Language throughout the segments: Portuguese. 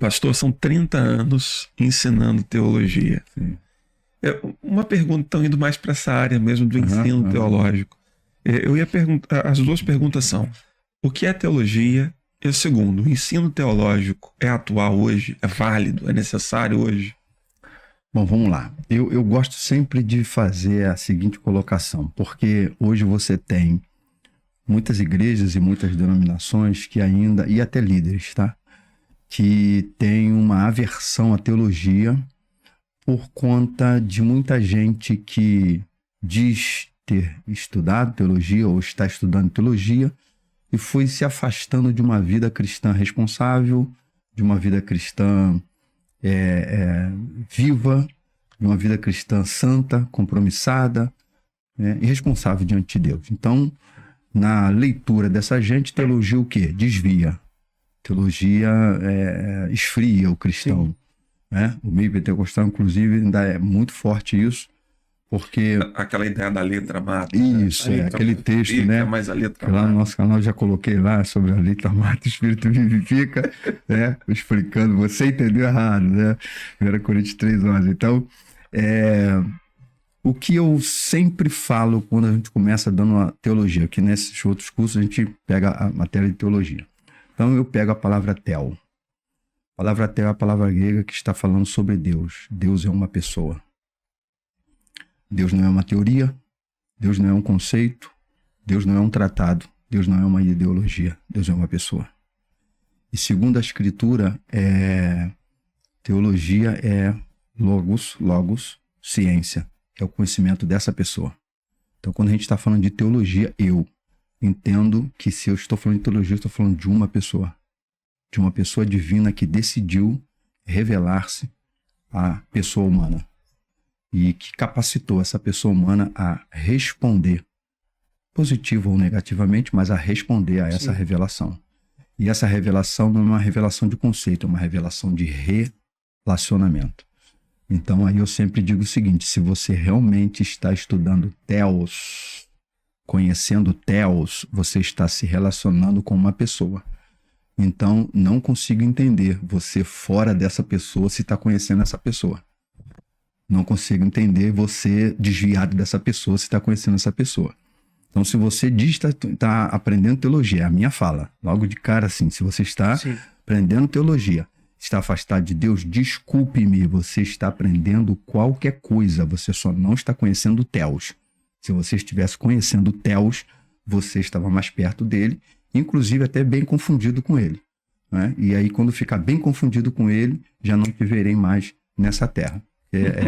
pastor, são 30 anos ensinando teologia. Sim. Uma pergunta, então, indo mais para essa área mesmo do ensino teológico. Eu ia perguntar, as duas perguntas são: o que é teologia? E o segundo, o ensino teológico é atual hoje? É válido? É necessário hoje? Bom, vamos lá. Eu gosto sempre de fazer a seguinte colocação, porque hoje você tem muitas igrejas e muitas denominações que ainda, e até líderes, tá? Que têm uma aversão à teologia por conta de muita gente que diz ter estudado teologia ou está estudando teologia e foi se afastando de uma vida cristã responsável, de uma vida cristã viva, de uma vida cristã santa, compromissada, e responsável diante de Deus. Então, na leitura dessa gente, teologia o quê? Desvia. Teologia esfria o cristão. Né? O meio pentecostal, inclusive, ainda é muito forte isso, porque... Aquela ideia da letra mata. Isso, aquele texto, né? Mas a letra que lá no nosso canal eu já coloquei lá sobre a letra mata, o Espírito vivifica, né? Explicando, você entendeu errado, né? 1 Coríntios 3:11. Então, o que eu sempre falo quando a gente começa dando uma teologia, que nesses outros cursos a gente pega a matéria de teologia. Então, eu pego a palavra tel. A palavra tel é a palavra grega que está falando sobre Deus. Deus é uma pessoa. Deus não é uma teoria, Deus não é um conceito, Deus não é um tratado, Deus não é uma ideologia, Deus é uma pessoa. E segundo a Escritura, teologia é logos, ciência, é o conhecimento dessa pessoa. Então, quando a gente está falando de teologia, eu entendo que se eu estou falando de teologia, eu estou falando de uma pessoa divina que decidiu revelar-se à pessoa humana. E que capacitou essa pessoa humana a responder, positivo ou negativamente, mas a responder a essa revelação. E essa revelação não é uma revelação de conceito, é uma revelação de relacionamento. Então, aí eu sempre digo o seguinte: se você realmente está estudando Theos, conhecendo Theos, você está se relacionando com uma pessoa. Então, não consigo entender você fora dessa pessoa se está conhecendo essa pessoa. Não consigo entender você desviado dessa pessoa se está conhecendo essa pessoa. Então, se você diz que está aprendendo teologia, é a minha fala, logo de cara assim, se você está aprendendo teologia, está afastado de Deus, desculpe-me, você está aprendendo qualquer coisa, você só não está conhecendo Theos. Se você estivesse conhecendo Theos, você estava mais perto dele, inclusive até bem confundido com ele. Né? E aí, quando ficar bem confundido com ele, já não te verei mais nessa terra.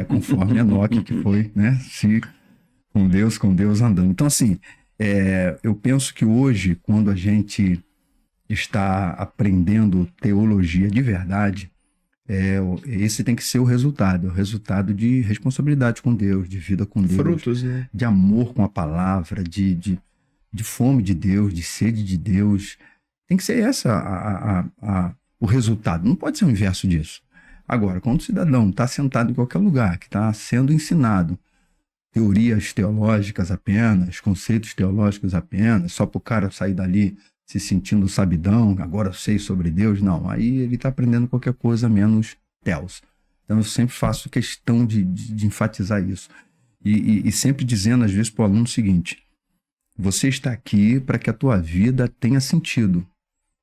Conforme Enoque, que foi, né, se com Deus andando. Então, assim, eu penso que hoje, quando a gente está aprendendo teologia de verdade, esse tem que ser o resultado de responsabilidade com Deus, de vida com Deus, frutos, né? De amor com a palavra, de fome de Deus, de sede de Deus. Tem que ser o resultado, não pode ser o inverso disso. Agora, quando o cidadão está sentado em qualquer lugar, que está sendo ensinado teorias teológicas apenas, conceitos teológicos apenas, só para o cara sair dali se sentindo sabidão, agora eu sei sobre Deus, não. Aí ele está aprendendo qualquer coisa menos Theos. Então eu sempre faço questão de enfatizar isso. E sempre dizendo, às vezes, para o aluno o seguinte: você está aqui para que a tua vida tenha sentido.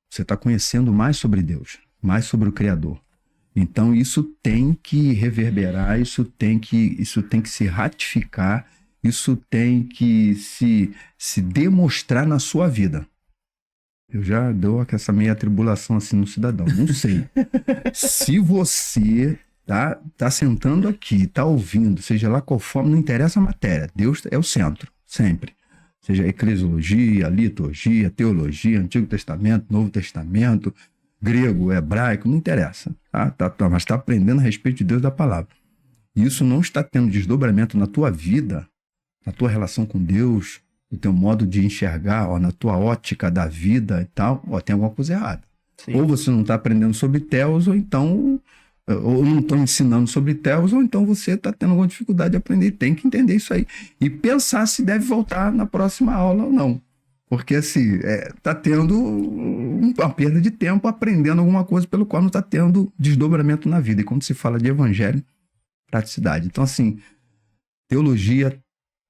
Você está conhecendo mais sobre Deus, mais sobre o Criador. Então, isso tem que reverberar, isso tem que se ratificar, isso tem que se demonstrar na sua vida. Eu já dou essa meia atribulação assim no cidadão, não sei. Se você tá sentando aqui, tá ouvindo, seja lá qual forma, não interessa a matéria, Deus é o centro, sempre. Seja eclesiologia, liturgia, teologia, Antigo Testamento, Novo Testamento, grego, hebraico, não interessa, mas está aprendendo a respeito de Deus da palavra. E isso não está tendo desdobramento na tua vida, na tua relação com Deus, no teu modo de enxergar, na tua ótica da vida e tal, tem alguma coisa errada. Sim. Ou você não está aprendendo sobre Theos, ou não estão ensinando sobre Theos, ou então você está tendo alguma dificuldade de aprender. Tem que entender isso aí. E pensar se deve voltar na próxima aula ou não. Porque, assim, tá tendo uma perda de tempo aprendendo alguma coisa pelo qual não está tendo desdobramento na vida. E quando se fala de evangelho, praticidade. Então, assim, teologia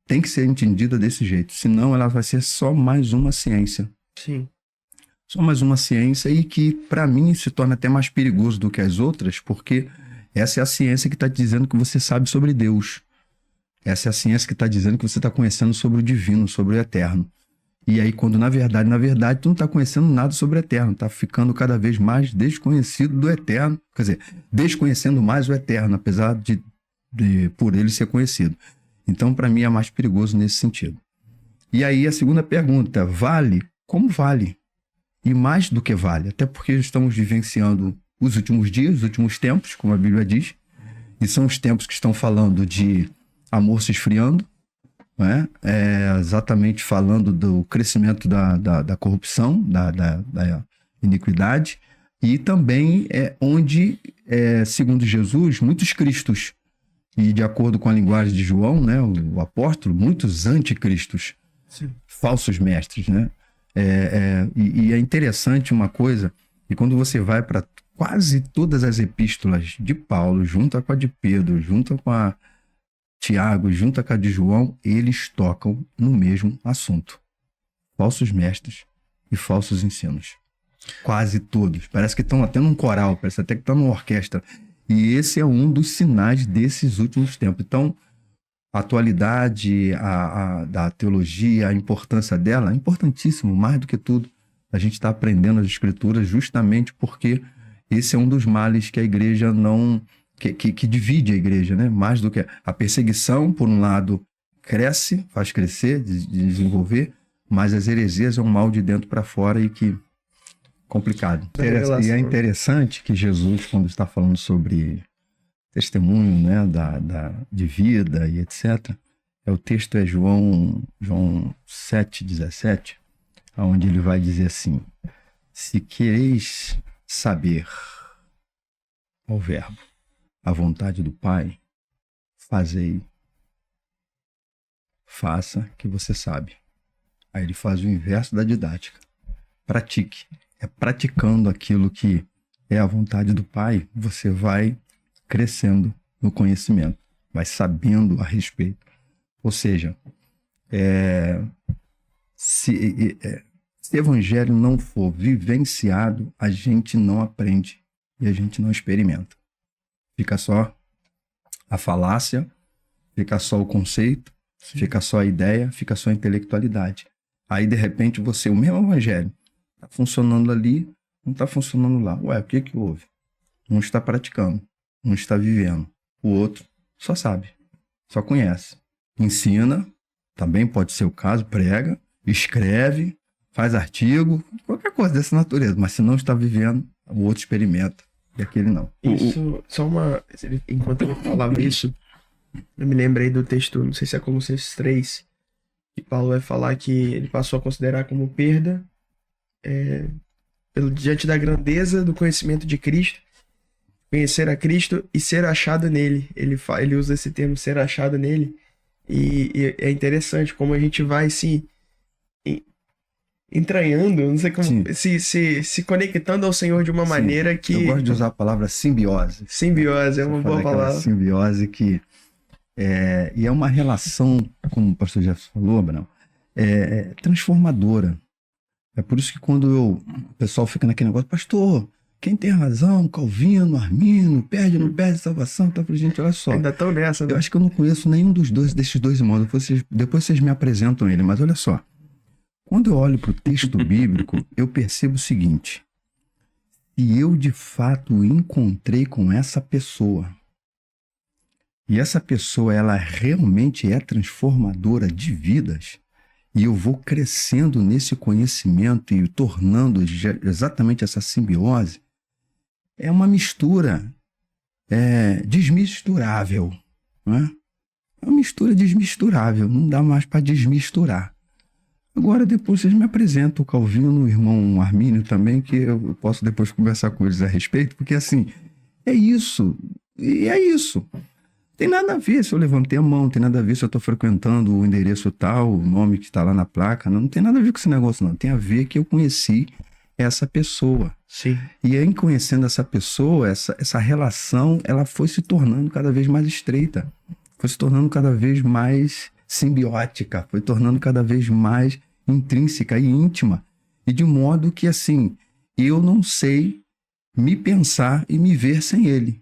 tem que ser entendida desse jeito. Senão, ela vai ser só mais uma ciência. Sim. Só mais uma ciência e que, para mim, se torna até mais perigoso do que as outras, porque essa é a ciência que está dizendo que você sabe sobre Deus. Essa é a ciência que está dizendo que você está conhecendo sobre o divino, sobre o eterno. E aí, quando na verdade, tu não está conhecendo nada sobre o eterno, está ficando cada vez mais desconhecido do eterno, quer dizer, desconhecendo mais o eterno, apesar de por ele ser conhecido. Então, para mim, é mais perigoso nesse sentido. E aí, a segunda pergunta, vale? Como vale? E mais do que vale, até porque estamos vivenciando os últimos dias, os últimos tempos, como a Bíblia diz, e são os tempos que estão falando de amor se esfriando, né? Exatamente falando do crescimento da corrupção, da iniquidade, e também onde, segundo Jesus, muitos cristos, e de acordo com a linguagem de João, né, o apóstolo, muitos anticristos, Sim. falsos mestres, né? E é interessante uma coisa, que quando você vai para quase todas as epístolas de Paulo, junto com a de Pedro, junto com a Tiago, junto com a de João, eles tocam no mesmo assunto. Falsos mestres e falsos ensinos. Quase todos. Parece que estão até num coral, parece até que estão numa orquestra. E esse é um dos sinais desses últimos tempos. Então, a atualidade da teologia, a importância dela, é importantíssimo, mais do que tudo. A gente está aprendendo as escrituras justamente porque esse é um dos males que a igreja não... Que divide a igreja, né? Mais do que a perseguição, por um lado, cresce, faz crescer, desenvolver, mas as heresias é um mal de dentro para fora e que... complicado. E é interessante que Jesus, quando está falando sobre testemunho, né, de vida e etc., o texto é João 7,17, onde ele vai dizer assim: se quereis saber ao verbo a vontade do Pai, faça que você sabe. Aí ele faz o inverso da didática. Pratique. É praticando aquilo que é a vontade do Pai, você vai crescendo no conhecimento, vai sabendo a respeito. Ou seja, se o evangelho não for vivenciado, a gente não aprende e a gente não experimenta. Fica só a falácia, fica só o conceito, sim, fica só a ideia, fica só a intelectualidade. Aí, de repente, o mesmo evangelho, está funcionando ali, não está funcionando lá. Ué, o que houve? Um está praticando, um está vivendo. O outro só sabe, só conhece. Ensina, também pode ser o caso, prega, escreve, faz artigo, qualquer coisa dessa natureza. Mas se não está vivendo, o outro experimenta e aquele não. Isso, enquanto eu falava isso, eu me lembrei do texto, não sei se é Colossenses 3, que Paulo vai falar que ele passou a considerar como perda diante da grandeza do conhecimento de Cristo, conhecer a Cristo e ser achado nele. Ele usa esse termo, ser achado nele, e é interessante como a gente vai se entranhando, não sei como, se conectando ao Senhor de uma maneira que... Eu gosto de usar a palavra simbiose. Simbiose é uma boa palavra. Simbiose que... e é uma relação, como o pastor Jefferson falou, Abraão, transformadora. É por isso que quando o pessoal fica naquele negócio, pastor, quem tem razão, Calvino, Armínio, perde, não perde salvação, tá? Gente, olha só. Ainda estão nessa, né? Eu acho que eu não conheço nenhum desses dois irmãos, depois vocês me apresentam ele, mas olha só. Quando eu olho para o texto bíblico, eu percebo o seguinte: se eu de fato encontrei com essa pessoa, e essa pessoa ela realmente é transformadora de vidas, e eu vou crescendo nesse conhecimento e tornando exatamente essa simbiose, é uma mistura desmisturável, né? É uma mistura desmisturável, não dá mais para desmisturar. Agora, depois vocês me apresentam o Calvino, o irmão Armínio também, que eu posso depois conversar com eles a respeito, porque assim, é isso, e é isso. Tem nada a ver se eu levantei a mão, tem nada a ver se eu estou frequentando o endereço tal, o nome que está lá na placa. Não tem nada a ver com esse negócio, não. Tem a ver que eu conheci essa pessoa. Sim. E em conhecendo essa pessoa, essa relação, ela foi se tornando cada vez mais estreita. Foi se tornando cada vez mais simbiótica. Foi tornando cada vez mais intrínseca e íntima. E de modo que, assim, eu não sei me pensar e me ver sem ele.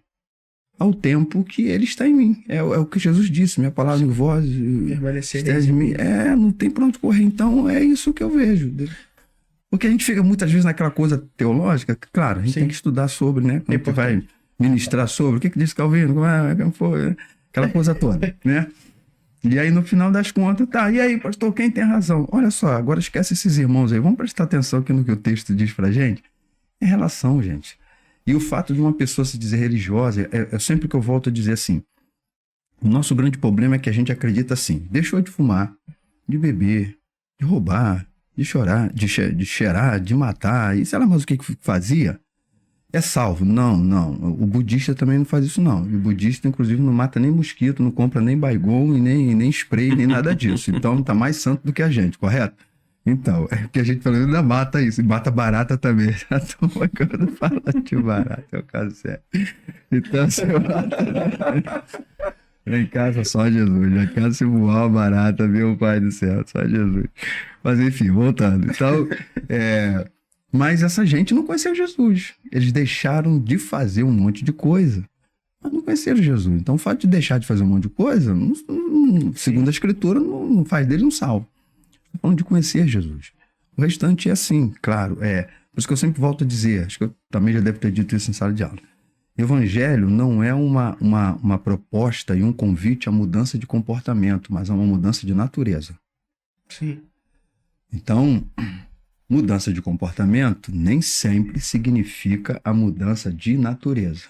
Ao tempo que ele está em mim. É o que Jesus disse, minha palavra em vós permanecer em mim. Não tem pra onde correr. Então, é isso que eu vejo. Porque a gente fica muitas vezes naquela coisa teológica, que, claro, a gente tem que estudar sobre, né? Quando tu vai ministrar sobre, o que diz Calvino, como foi, aquela coisa toda, né? E aí, no final das contas, tá, e aí, pastor, quem tem razão? Olha só, agora esquece esses irmãos aí, vamos prestar atenção aqui no que o texto diz pra gente. É relação, gente. E o fato de uma pessoa se dizer religiosa, é sempre que eu volto a dizer assim, o nosso grande problema é que a gente acredita assim, deixou de fumar, de beber, de roubar, de chorar, de cheirar, de matar, e sei lá mais o que fazia, é salvo. Não. O budista também não faz isso, não. E o budista, inclusive, não mata nem mosquito, não compra nem Baygon, e nem spray, nem nada disso. Então, tá mais santo do que a gente, correto? Então, é porque a gente pelo menos ainda mata isso, e mata barata também. Já tô quando fala de barata, é o caso sério. Então, se eu lá em casa só Jesus, lá em casa se voar uma barata, meu pai do céu, só Jesus. Mas enfim, voltando. Então, mas essa gente não conheceu Jesus. Eles deixaram de fazer um monte de coisa, mas não conheceram Jesus. Então, o fato de deixar de fazer um monte de coisa, segundo a Escritura, não faz deles um salvo. Estou falando de conhecer Jesus. O restante é assim, claro. Por isso que eu sempre volto a dizer, acho que eu também já devo ter dito isso em sala de aula. Evangelho não é uma proposta e um convite à mudança de comportamento, mas a uma mudança de natureza. Sim. Então, mudança de comportamento nem sempre significa a mudança de natureza.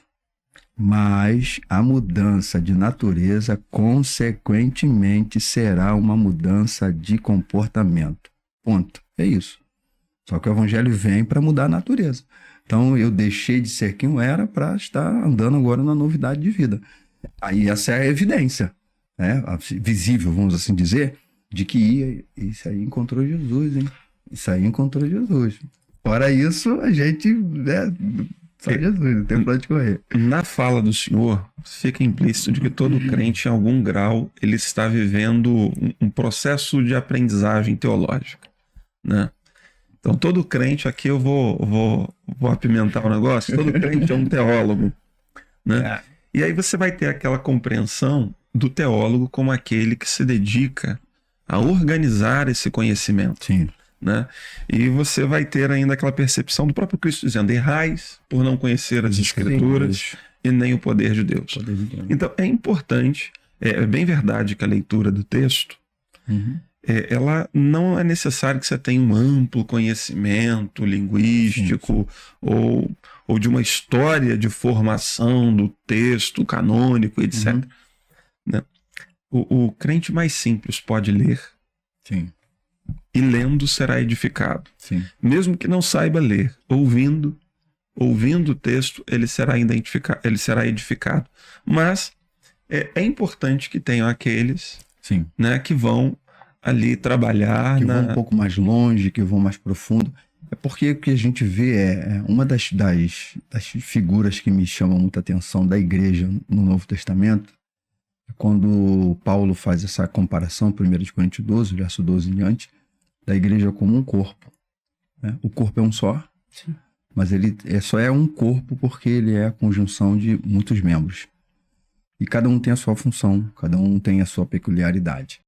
Mas a mudança de natureza, consequentemente, será uma mudança de comportamento. Ponto. É isso. Só que o Evangelho vem para mudar a natureza. Então, eu deixei de ser quem eu era para estar andando agora na novidade de vida. Aí essa é a evidência, né? Visível, vamos assim dizer, de que isso aí encontrou Jesus, hein? Isso aí encontrou Jesus. Fora isso, a gente... Só Jesus, não tem pra onde correr. Na fala do Senhor, fica implícito de que todo crente, em algum grau, ele está vivendo um processo de aprendizagem teológica, né? Então, todo crente, aqui eu vou apimentar o negócio, todo crente é um teólogo, né? E aí você vai ter aquela compreensão do teólogo como aquele que se dedica a organizar esse conhecimento. Sim. Né? E você vai ter ainda aquela percepção do próprio Cristo dizendo: errais por não conhecer as Escrituras e nem o poder de Deus. Então é importante, é bem verdade que a leitura do texto, ela não é necessário que você tenha um amplo conhecimento linguístico ou de uma história de formação do texto canônico, etc. Né? O crente mais simples pode ler. Sim. E lendo será edificado. Sim. Mesmo que não saiba ler, ouvindo o texto, ele será edificado. Mas é importante que tenham aqueles, né, que vão ali trabalhar. Que vão um pouco mais longe, que vão mais profundo. É porque o que a gente vê uma das figuras que me chamam muita atenção da igreja no Novo Testamento, quando Paulo faz essa comparação, 1 Coríntios 12, verso 12 em diante, da igreja como um corpo. Né? O corpo é um só, mas ele só é um corpo porque ele é a conjunção de muitos membros. E cada um tem a sua função, cada um tem a sua peculiaridade.